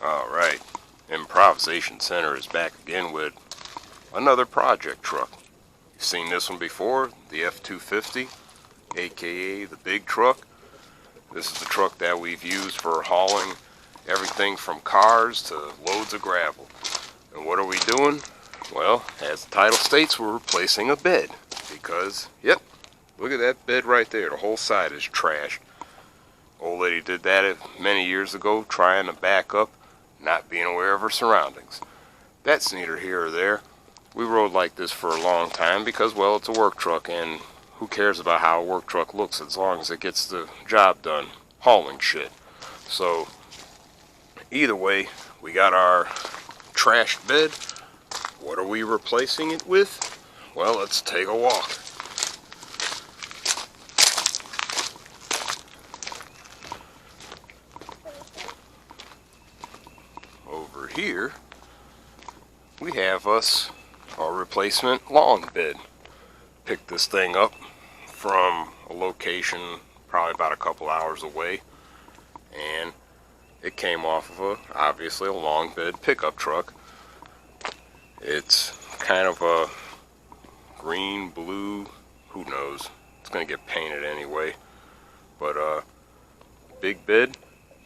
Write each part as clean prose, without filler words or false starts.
Alright, Improvisation Center is back again with another project truck. You've seen this one before, the F250, aka the big truck. This is the truck that we've used for hauling everything from cars to loads of gravel. And what are we doing? Well, as the title states, we're replacing a bed. Because, yep, look at that bed right there. The whole side is trashed. Old lady did that many years ago, trying to back up, not being aware of her surroundings. That's neither here or there. We rode like this for a long time because, well, it's a work truck, and who cares about how a work truck looks as long as it gets the job done, hauling shit. So, either way, we got our trashed bed. What are we replacing it with? Well, let's take a walk. Over here, we have us our replacement long bed. Picked this thing up from a location probably about a couple hours away, and it came off of obviously a long bed pickup truck. It's kind of a green, blue, who knows, it's gonna get painted anyway, but big bed.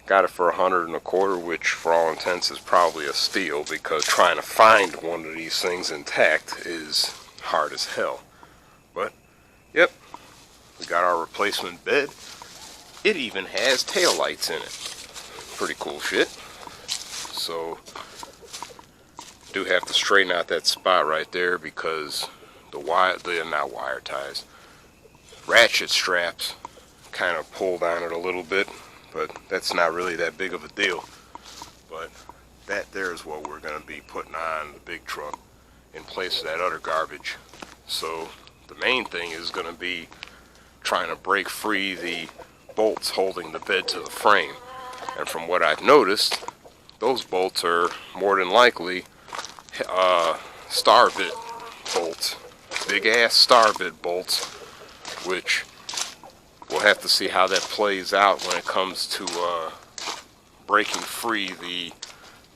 Got it for $125, which for all intents is probably a steal, because trying to find one of these things intact is hard as hell. But, yep, we got our replacement bed. It even has taillights in it. Pretty cool shit. So, do have to straighten out that spot right there because not wire ties, ratchet straps kind of pulled on it a little bit. But that's not really that big of a deal. But that there is what we're going to be putting on the big truck in place of that other garbage. So the main thing is going to be trying to break free the bolts holding the bed to the frame. And from what I've noticed, those bolts are more than likely star bit bolts. Big ass star bit bolts, which we'll have to see how that plays out when it comes to breaking free the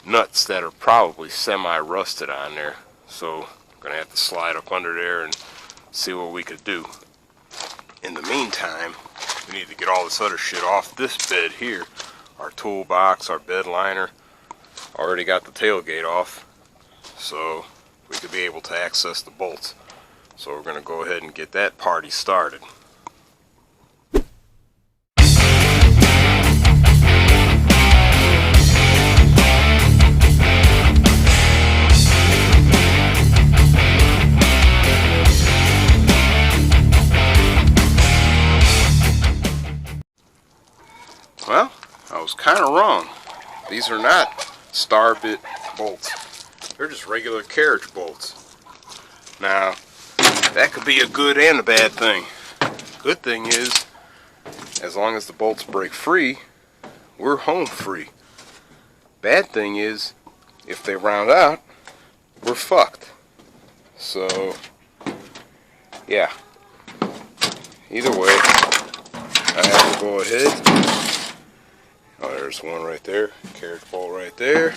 nuts that are probably semi-rusted on there. So I'm going to have to slide up under there and see what we could do. In the meantime, we need to get all this other shit off this bed here. Our toolbox, our bed liner. Already got the tailgate off, so we could be able to access the bolts. So we're going to go ahead and get that party started. Well, I was kind of wrong. These are not star bit bolts. They're just regular carriage bolts. Now, that could be a good and a bad thing. Good thing is, as long as the bolts break free, we're home free. Bad thing is, if they round out, we're fucked. So, yeah. Either way, I have to go ahead. Oh, there's one right there. Carriage bolt right there.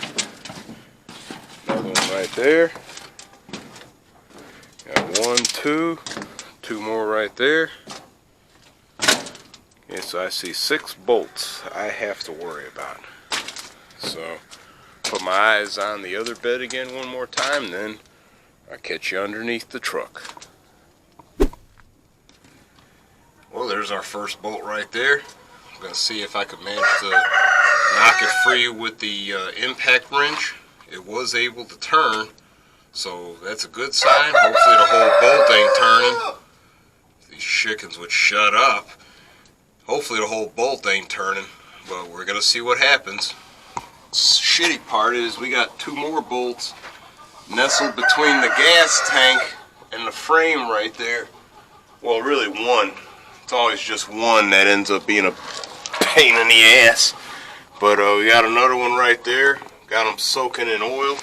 Another one right there. Got one, two more right there. Okay, so I see 6 bolts I have to worry about. So, put my eyes on the other bed again one more time, then I'll catch you underneath the truck. Well, there's our first bolt right there. I'm going to see if I can manage to knock it free with the impact wrench. It was able to turn, so that's a good sign. Hopefully the whole bolt ain't turning. If these chickens would shut up. Hopefully the whole bolt ain't turning, but we're going to see what happens. Shitty part is we got 2 more bolts nestled between the gas tank and the frame right there. Well, really one. It's always just one that ends up being a pain in the ass. But we got another one right there. Got them soaking in oil.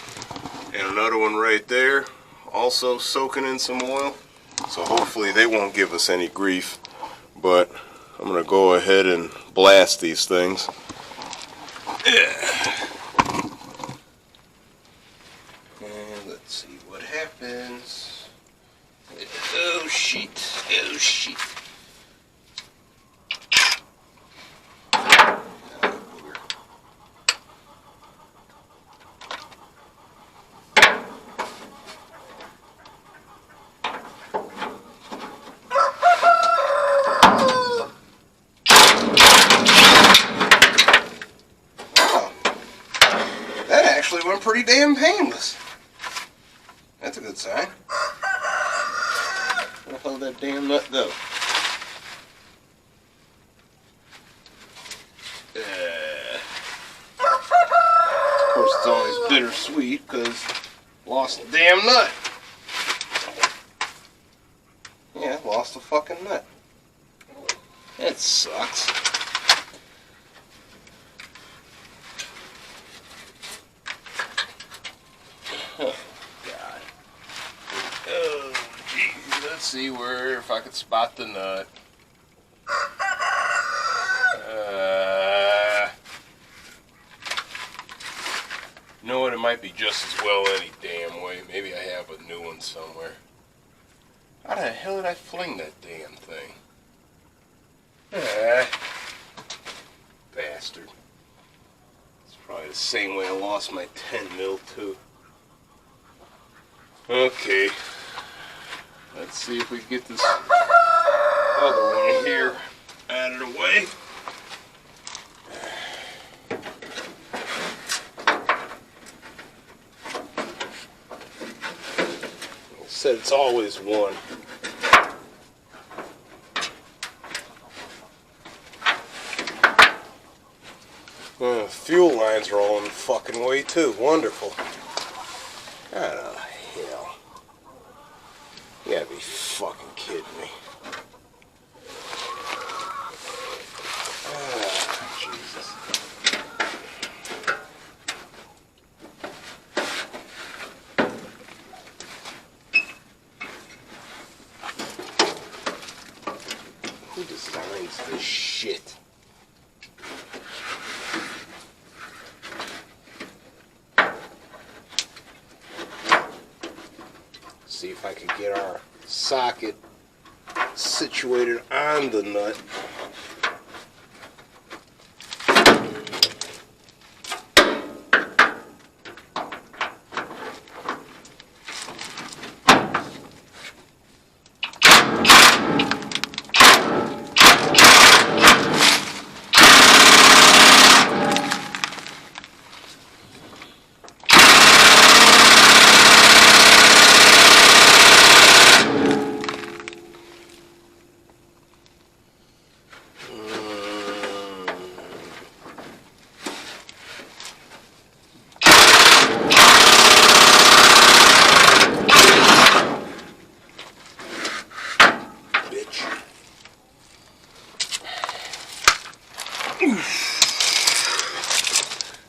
And another one right there. Also soaking in some oil. So hopefully they won't give us any grief. But I'm going to go ahead and blast these things. Yeah. pins. Oh shit. Oh shit. Went pretty damn painless. That's a good sign. Where the hell did that damn nut go? Of course, it's always bittersweet because lost the damn nut. Yeah, lost the fucking nut. That sucks. Oh, God. Oh, geez. Let's see if I could spot the nut. You know what? It might be just as well any damn way. Maybe I have a new one somewhere. How the hell did I fling that damn thing? Bastard. It's probably the same way I lost my 10 mil too. Okay. Let's see if we can get this other one here out of the way. I said it's always one. Fuel lines are all in the fucking way too. Wonderful. How the hell? You gotta be fucking kidding me. Ah, Jesus. Who designs this shit? See if I can get our socket situated on the nut.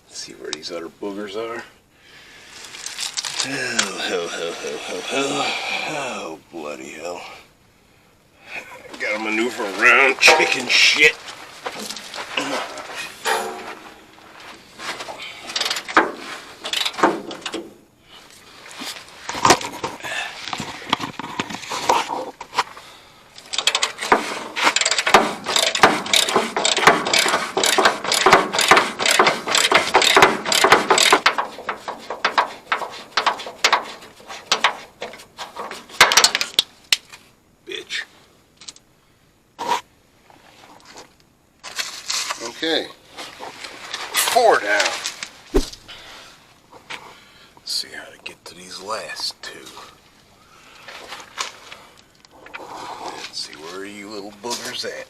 Let's see where these other boogers are. Oh, bloody hell. Gotta maneuver around chicken shit. Okay, 4 down. Let's see how to get to these last 2. Let's see, where are you little boogers at?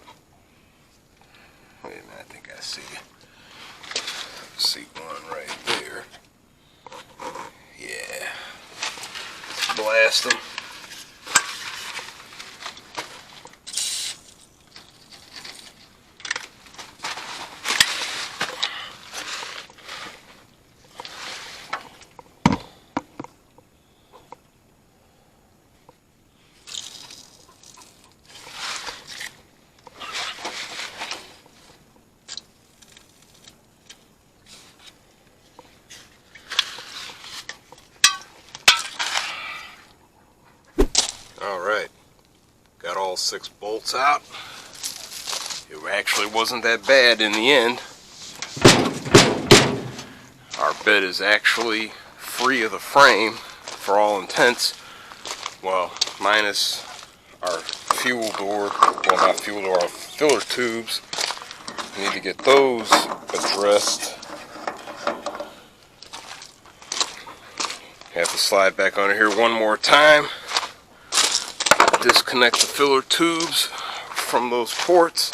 Wait a minute, I think I see you. See one right there. Yeah. Let's blast them. Alright, got all 6 bolts out. It actually wasn't that bad in the end. Our bed is actually free of the frame for all intents. Well, minus our fuel door, well not fuel door, our filler tubes. We need to get those addressed. Have to slide back under here one more time. Disconnect the filler tubes from those ports.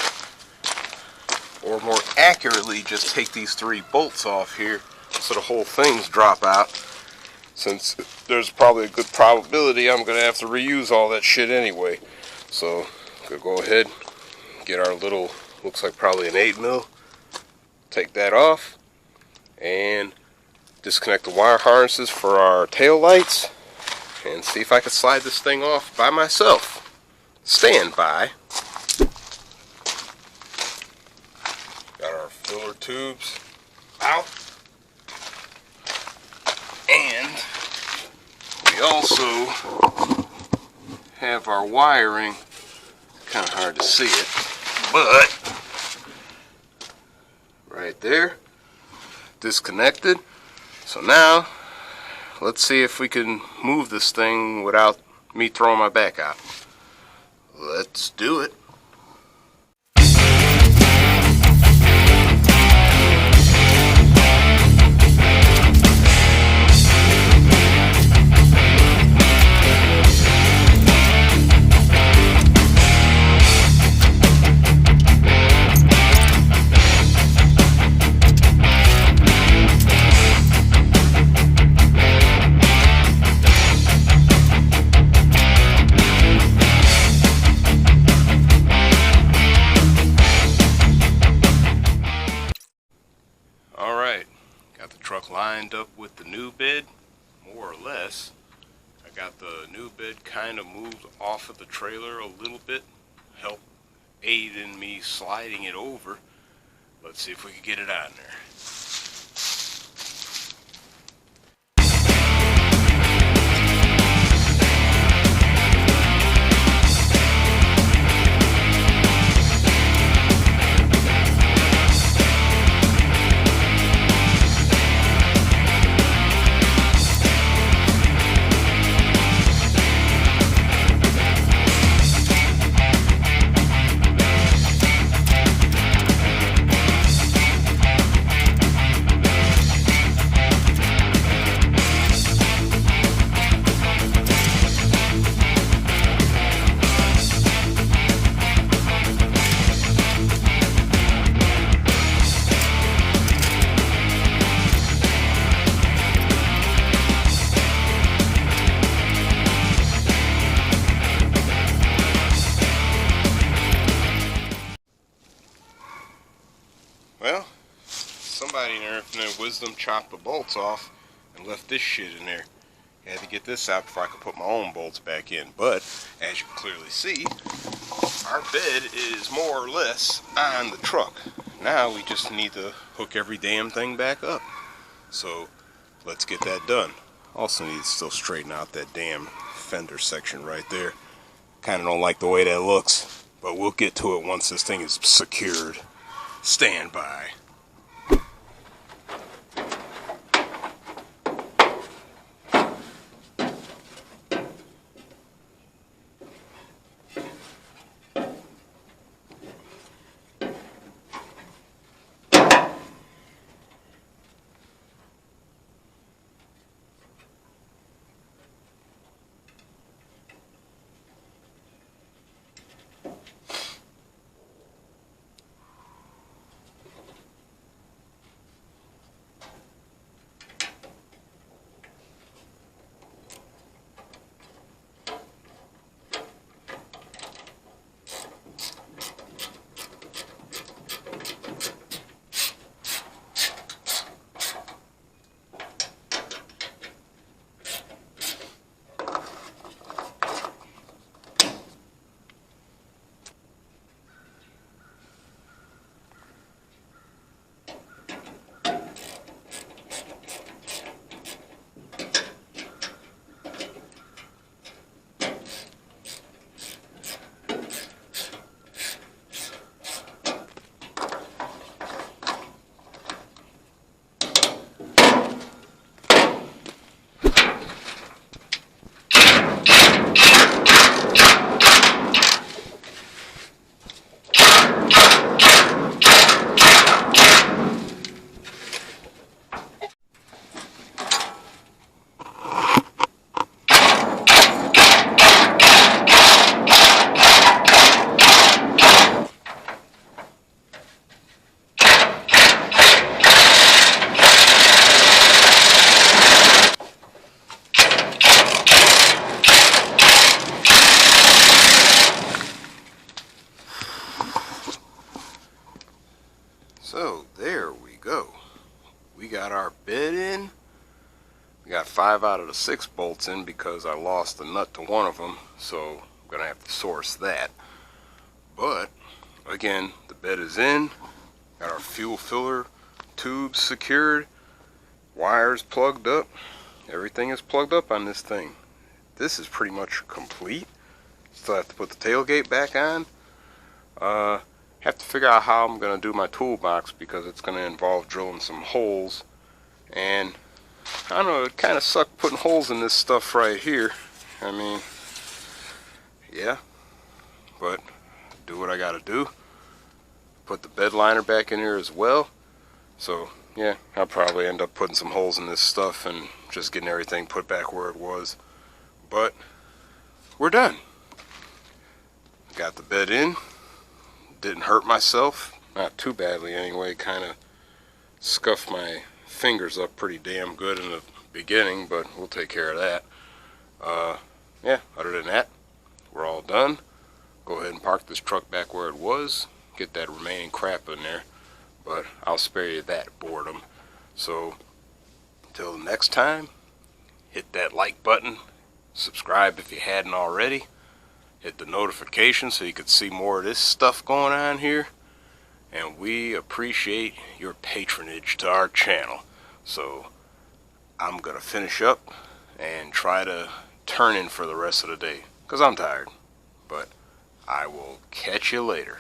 Or more accurately, just take these 3 bolts off here so the whole things drop out. Since there's probably a good probability I'm going to have to reuse all that shit anyway. So, we'll go ahead, get our little, looks like probably an 8mm. Take that off. And disconnect the wire harnesses for our tail lights. And see if I can slide this thing off by myself. Stand by. Got our filler tubes out. And we also have our wiring, kind of hard to see it, but right there, disconnected. So now, let's see if we can move this thing without me throwing my back out. Let's do it. Lined up with the new bed, more or less. I got the new bed kind of moved off of the trailer a little bit, help aid in me sliding it over. Let's see if we can get it on there. Well, somebody in their infinite wisdom chopped the bolts off and left this shit in there. Had to get this out before I could put my own bolts back in. But, as you can clearly see, our bed is more or less on the truck. Now we just need to hook every damn thing back up. So, let's get that done. Also need to still straighten out that damn fender section right there. Kinda don't like the way that looks, but we'll get to it once this thing is secured. Stand by. bed in. We got 5 out of the 6 bolts in because I lost the nut to one of them, so I'm gonna have to source that. But again, the bed is in. Got our fuel filler tubes secured, wires plugged up. Everything is plugged up on this thing. This is pretty much complete. Still have to put the tailgate back on. Have to figure out how I'm going to do my toolbox because it's going to involve drilling some holes. And I don't know, it kind of sucked putting holes in this stuff right here. I mean, yeah, but do what I got to do. Put the bed liner back in here as well. So yeah, I'll probably end up putting some holes in this stuff and just getting everything put back where it was. But we're done. Got the bed in. Didn't hurt myself, not too badly anyway. Kind of scuffed my fingers up pretty damn good in the beginning, but we'll take care of that. Yeah, other than that, we're all done. Go ahead and park this truck back where it was, get that remaining crap in there, but I'll spare you that boredom. So until the next time, hit that like button, subscribe if you hadn't already. Hit the notification so you can see more of this stuff going on here. And we appreciate your patronage to our channel. So I'm going to finish up and try to turn in for the rest of the day because I'm tired. But I will catch you later.